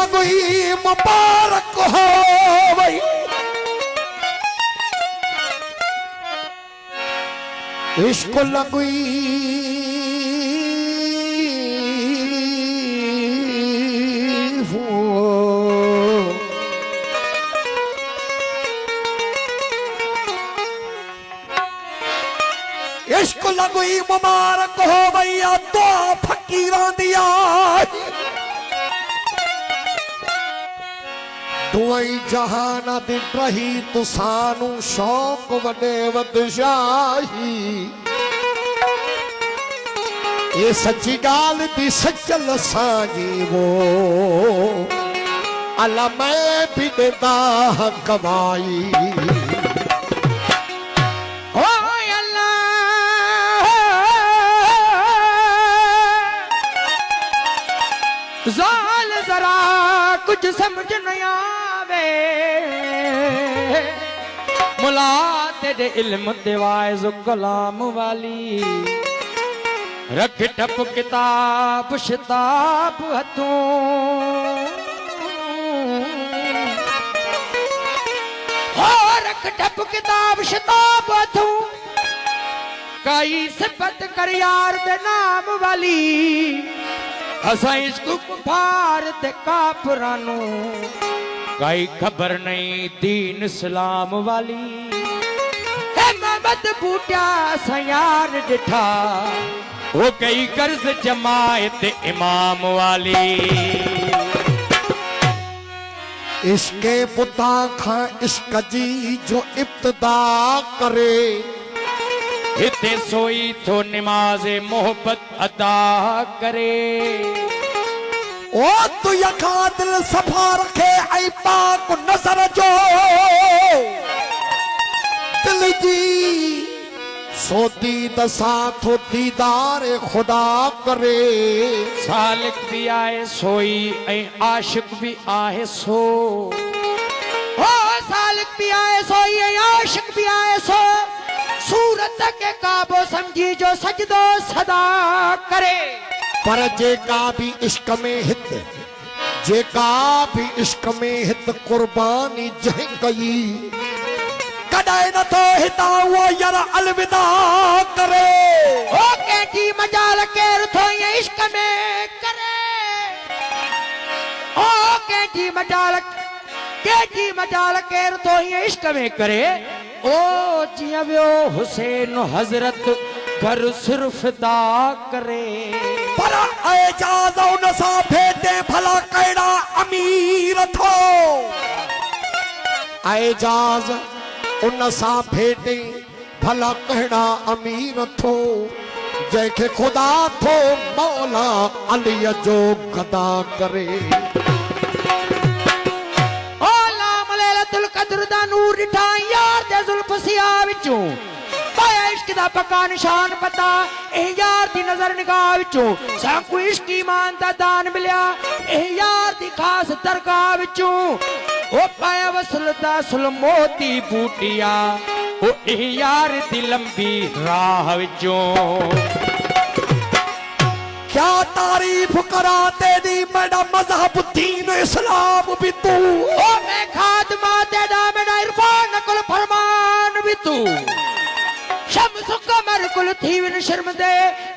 लगई मुबारक हो वई इश्क लगई इश्क लगई मुबारक हो भैया तो फकीरां दिया दुआई जहान दी रही तुसानू शौक वडे वदशाही ये सच्ची गाल दी सचल साजी वो अला मैं भी देता कमाई जाल जरा कुछ समझ नहीं आवे मुला तेरे इल्म दिवाए जो कलाम वाली रख टप किताब शिताब हथों रख टप किताब शिताब हथों कई सिफत कर यार दे नाम वाली असा इश्क कुफार ते काफरानू कई खबर नहीं दीन इस्लाम वाली है मोहम्मद बूटिया सयार डिठा वो कई कर्ज जमायत इमाम वाली इश्के पुता खां इश्क जी जो इब्तिदा करे इते सोई तो नमाज मोहब्बत अदा करे ओ तू यखा दिल सफा रखे ऐ पाक नजर जो दिल जी सोती दसा तो दीदार खुदा करे सालिक भी आए सोई ऐ आशिक भी आए सो हो सालिक भी आए सोई ऐ आशिक भी आए सो सूरत के काबो समझी जो सजदो सदा करे पर जेका भी इश्क में हित जेका भी इश्क में हित कुर्बानी जह कई कदाए न तो हिता वो यार अलविदा करे ओ केटी मजाल केर थो ये इश्क में करे ओ केटी मजाल केर तो ये इश्क में करे ओ जिया व्यो हुसैन हजरत घर सिर्फ दा करे पर एजाज उन सा भेटे भला कैड़ा अमीर थो एजाज उन सा भेटे भला कैड़ा अमीर थो जैके खुदा थो मौला अली जो गदा करे कदर दा नूर डिठा यार दे जुल्फ सिया विचों पाया इश्क दा पक्का निशान पता ए यार दी नजर निगाह विचों सांकू इश्क ईमान दा दान मिलिया ए यार दी खास दरगाह विचों ओ पाया वसल दा सुल मोती बूटिया ओ ए यार दी लंबी राह विचों क्या तारीफ करा तेरी मेरा मजहब दीन इस्लाम भी तू ओ मैं खादमा तेरा मेरा इरफान कुल फरमान भी तू शम्स कमर कुल थी विन शर्म दे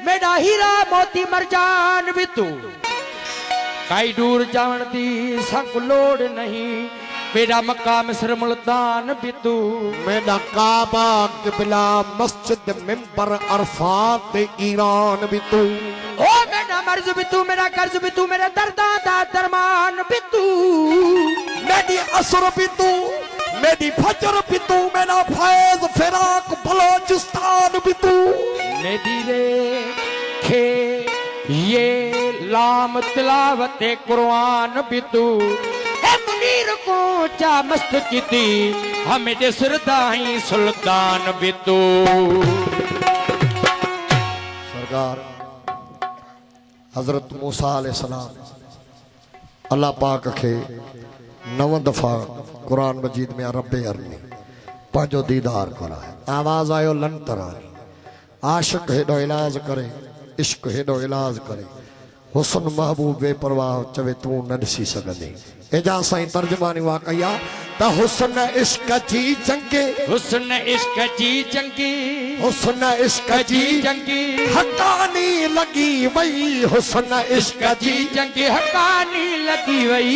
मेरा हीरा मोती मरजान भी तू कई दूर जान दी संग लोड़ नहीं मेरा मक्का मिस्र मुल्तान भी तू मेरा काबा किबला मस्जिद मिंबर अरफात ईरान भी तू ओ मेरा मर्ज भी तू मेरा कर्ज भी तू मेरा दर्दा दा दरमान भी तू मेरी असर भी तू मेरी फजर भी तू मेरा फैज फिराक बलोचिस्तान भी तू मेरी रे खे ये लाम तिलावत कुरान भी तू मुनीर को चा मस्त की थी हमें सरदाई सुल्तान भी तू सरकार हजरत मूसा अलैहिस्सलाम अल्लाह पाक खे 9 दफ़ा कुरान मजीद में रब्बे अरनी पांचो दीदार कराए आवाज आयो लन तरानी आशिक हेडो इलाज करे इश्क हेडो इलाज करे हुसन महबूब बेपरवाह चवे तू न ॾिसी सघंदे एजा साईं तर्जुमानी वा कया त हुसन इश्क जी जंगे हुस्न इश्क जी जंगी हुसन इश्क जी जंगी हकानी लगी वई हुसन इश्क जी जंगी हकानी लगी वई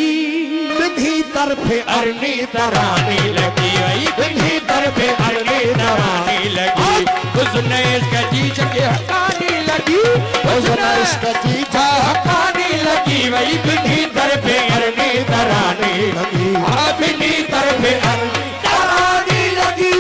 बिन्ही तरफे अरनी तरानी लगी वई बिन्ही तरफे अरनी तरानी लगी हुस्न इश्क जी जंगी हकानी लगी हुसन इश्क जी हकानी लगी वई बिन्ही तरफे अरनी तरानी लगी बिन्ही तरफे अरनी तरानी लगी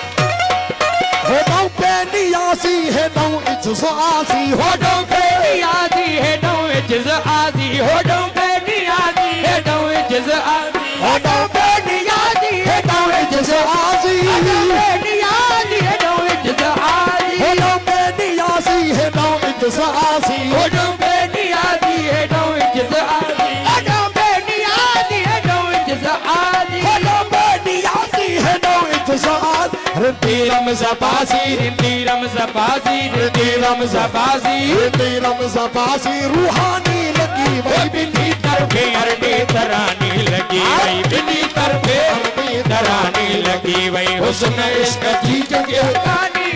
हो दऊ पे नियासी है दऊ इज्ज़ आसी हो होडों पे नियाजी है दो इज्ज़ आजी होडों पे नियाजी है दो इज्ज़ आजी होडों पे नियाजी है दो इज्ज़ आसी होडों पे नियाजी है दो इज्ज़ आजी हो दऊ पे नियासी है दऊ इज्ज़ आसी होडों पे नियाजी है दो इज्ज़ आजी होडों पे नियाजी है दो इज्ज़ आजी होडों पे नियासी है दऊ इज्ज़ आसी तीरम ज़बाज़ी तीरम ज़बाज़ी तीरम ज़बाज़ी तेरम ज़बासी रूहानी लगी वही बिन्ही तरफे अरनी तरानी लगी वही बिन्ही तरफे अरनी तरानी लगी वही हुस्न इश्क जी जंगे हकानी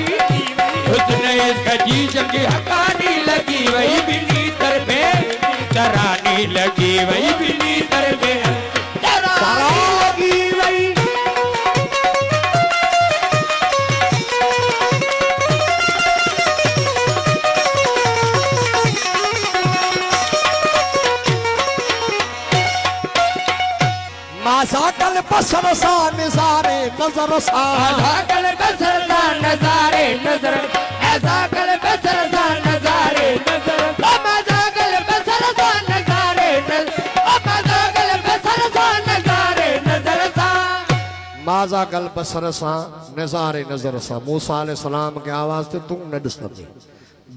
हुस्न इश्क जी जंगे हकानी लगी वही बिन्ही तरफे तरानी लगी वही बिन्ही तरफे तरानी लगी वही मासा कल बसर सा निजारे नजर सा ऐसा कल बसर सा नजारे नजर ऐसा कल बसर सा नजारे नजर ऐसा कल बसर सा नजारे नजर ऐसा कल बसर सा नजारे नजर सा माजा गल बसर सा नजारे नजर सा मूसा अलैहि सलाम के आवाज ते तू न ॾिसंदे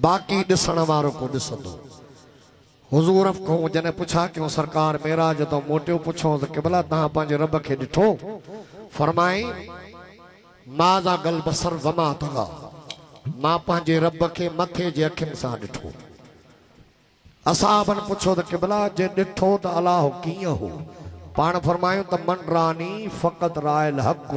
बाकी ॾिसण वारो को ॾिसंदो हुजूर को जने पुछा क्यों सरकार मेरा जो मोटियो पुछो तो किबला तहां पंहिंजे रब खे ॾिठो फरमाई माजा गल बसर वमा तगा मां पंहिंजे रब खे मथे जे अखियुनि सां ॾिठो असाबन पुछो तो किबला जे ॾिठो त अलाह कीअं हो पाण फरमायूं त मन रानी फ़क़त रायल हक़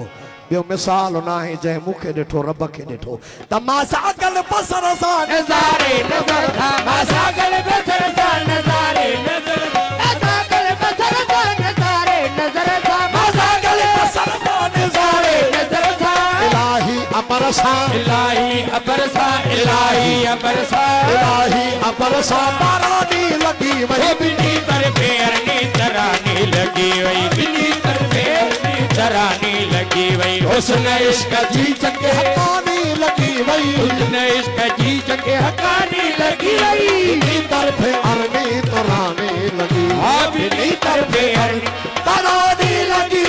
ॿियो मिसाल न आहे जंहिं मूंखे ॾिठो रब खे ॾिठो त मां सागल बसर सां नजारे नजर था ऐसा कल बसर सा नजारे नजर ऐसा कल बसर सा नजारे नजर था ऐसा कल बसर सा नजारे नजर था इलाही अबर सां इलाही अबरसा इलाही अबरसा इलाही अबर सां तारानी लगी वही बिन्ही तरफे अरनी तरानी लगी वही बिन्ही तरफे अरनी तरानी लगी वही हुस्न इश्क जी जंगे हकानी लगी वही हुस्न इश्क जी जंगे हकानी लगी वही बिन्ही तरफे अरनी तरानी लगी हाँ बिन्ही तरफे अरनी तरानी लगी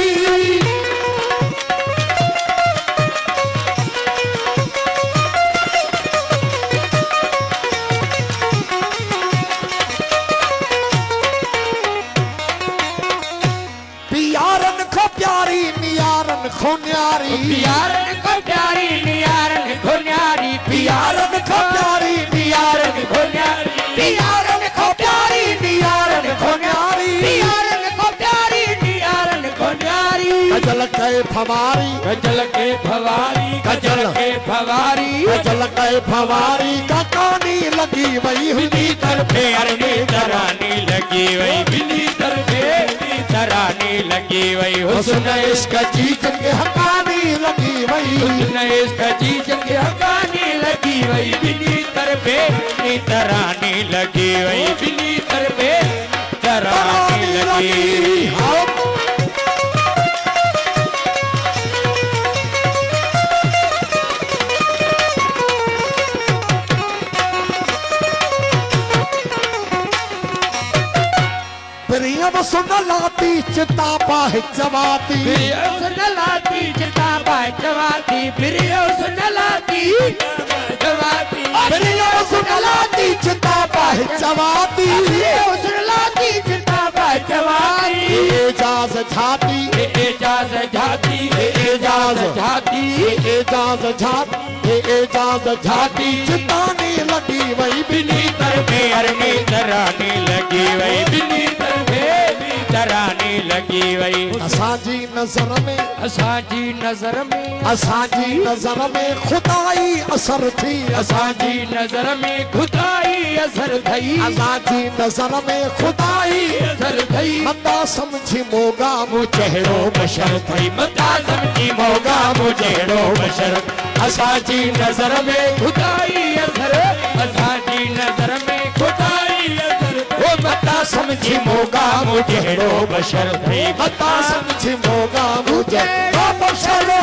पियारन खो प्यारी नियारन खो न्यारी प्यारन को प्यारी नियारन को न्यारी पियारन खो प्यारी नियारन को न्यारी पियारन खो प्यारी नियारन खो न्यारी प्यारन को प्यारी नियारन को न्यारी कजल के फवारी गजल के फवारी गजल के फवारी कजल के फवारी का कानी लगी वही हुई बिन्ही तरफे अरनी तरानी लगी वही बिन्ही तरफे तरानी लगी वही हुस्न इश्क जी के हकानी लगी वही हुस्न इश्क जी जंगे हकानी लगी वही बिन्ही तरफे तरानी लगी वही बिन्ही तरफे तरानी लगी प्रियम सुन लाती चिता पाह जवाती सुन लाती चिता पाह जवाती सुन लाती जवाती प्रियम सुन लाती चिता पाह जवाती सुन लाती चिता पाह जवाती एजाज झाट हे एजाज झाटी चितानी लगी वही बिनी तरफे अरने तराने लगी वही बिनी तरफे तराने लगी वही असांजी नजर में असांजी नजर में असांजी नजर में खुदाई असर थी असांजी नजर में खुदाई असर थई असांजी नजर में खुदाई असर थई मता समझी मोगा मु चेहरो बशर थई मता समझी मोगा मुझेड़ो बशर असांजी नजर में खुदाई असर असांजी नजर में खुदाई असर ओ मता समझी मोगा मु चेहरो बशर थई मता समझी मोगा मु चेहरो बशर